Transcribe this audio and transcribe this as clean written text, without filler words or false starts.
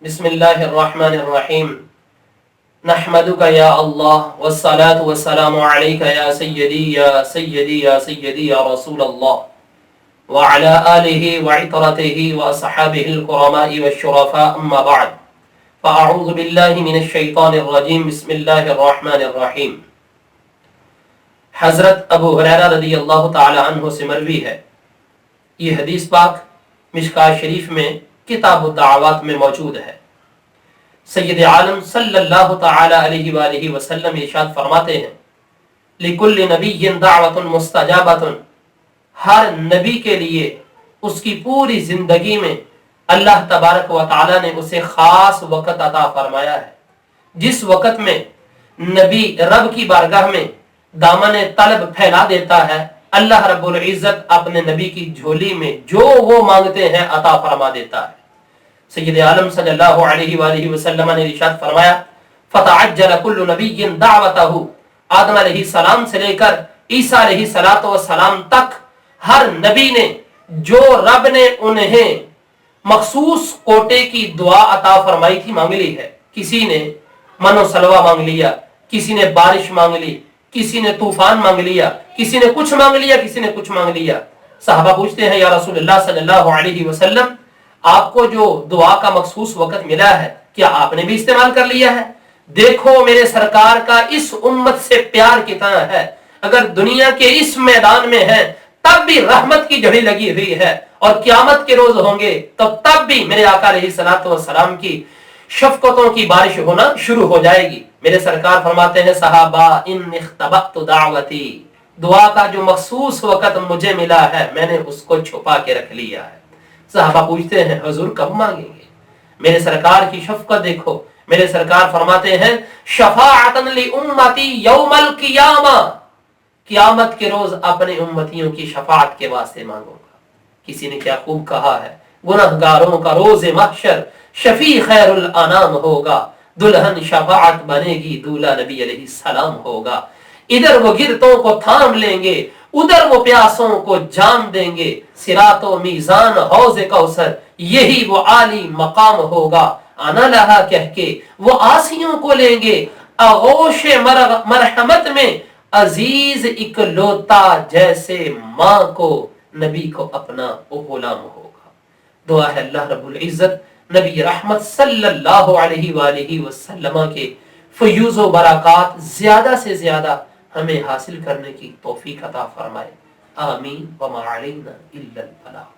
بسم اللہ الرحمن الرحیم نحمدک یا اللہ والصلاة والسلام علیک یا سیدی یا سیدی یا سیدی یا رسول اللہ وعلى آلہ وعطرتہ واصحابہ الکرماء والشرفاء اما بعد فاعوذ باللہ من الشیطان الرجیم بسم اللہ الرحمن الرحیم۔ حضرت ابو ہریرہ رضی اللہ تعالی عنہ سے مروی ہے، یہ حدیث پاک مشکاۃ شریف میں کتاب الدعوات میں موجود ہے۔ سید عالم صلی اللہ تعالی علیہ وآلہ وسلم ارشاد فرماتے ہیں لِكُلِّ نَبِيٍّ دَعْوَةٌ مُسْتَجَابَةٌ، ہر نبی کے لیے اس کی پوری زندگی میں اللہ تبارک و تعالی نے اسے خاص وقت عطا فرمایا ہے، جس وقت میں نبی رب کی بارگاہ میں دامن طلب پھیلا دیتا ہے، اللہ رب العزت اپنے نبی کی جھولی میں جو وہ مانگتے ہیں عطا فرما دیتا ہے۔ سید عالم صلی اللہ علیہ وآلہ وسلم نے ارشاد فرمایا فَتَعَجَّلَ كُلُّ نَبِيٍّ دَعْوَتَهُ، آدم علیہ السلام سے لے کر عیسیٰ علیہ السلام تک ہر نبی نے جو رب نے انہیں مخصوص کوٹے کی دعا عطا فرمائی تھی مانگ لی ہے۔ کسی نے من و سلوہ مانگ لیا، کسی نے بارش مانگ لی، کسی نے طوفان مانگ لیا، کسی نے کچھ مانگ لیا، کسی نے کچھ مانگ لیا۔ صحابہ پوچھتے ہیں یا رسول اللہ صلی اللہ علیہ وسلم، آپ کو جو دعا کا مخصوص وقت ملا ہے کیا آپ نے بھی استعمال کر لیا ہے؟ دیکھو میرے سرکار کا اس امت سے پیار کتنا ہے، اگر دنیا کے اس میدان میں ہے تب بھی رحمت کی جھڑی لگی ہوئی ہے، اور قیامت کے روز ہوں گے تو تب بھی میرے آقا علیہ السلام کی شفقتوں کی بارش ہونا شروع ہو جائے گی۔ میرے سرکار فرماتے ہیں صحابہ ان اختبأت دعوتی، دعا کا جو مخصوص وقت مجھے ملا ہے میں نے اس کو چھپا کے رکھ لیا ہے۔ صحابہ پوچھتے ہیں حضور کب مانگیں گے؟ میرے سرکار کی شفقت دیکھو، میرے سرکار فرماتے ہیں شفاعتن لامتی یوم القیامہ، قیامت کے روز اپنے امتیوں کی شفاعت کے واسطے مانگوں گا۔ کسی نے کیا خوب کہا ہے، گنہگاروں کا روز محشر شفیع خیر الانام ہوگا، دلہن شفاعت بنے گی، دولہا نبی علیہ السلام ہوگا۔ ادھر وہ گرتوں کو تھام لیں گے، ادھر وہ پیاسوں کو جام دیں گے، صراط و میزان حوض کوثر یہی وہ عالی مقام ہوگا۔ انا لہا کہہ کے وہ آسیوں کو لیں گے، آغوش مرحمت میں عزیز اکلوتا جیسے ماں کو نبی کو اپنا غلام ہوگا۔ دعا ہے اللہ رب العزت نبی رحمت صلی اللہ علیہ وآلہ وسلم کے فیوز و برکات زیادہ سے زیادہ ہمیں حاصل کرنے کی توفیق عطا فرمائے، آمین۔ وما علینا الا البلاغ۔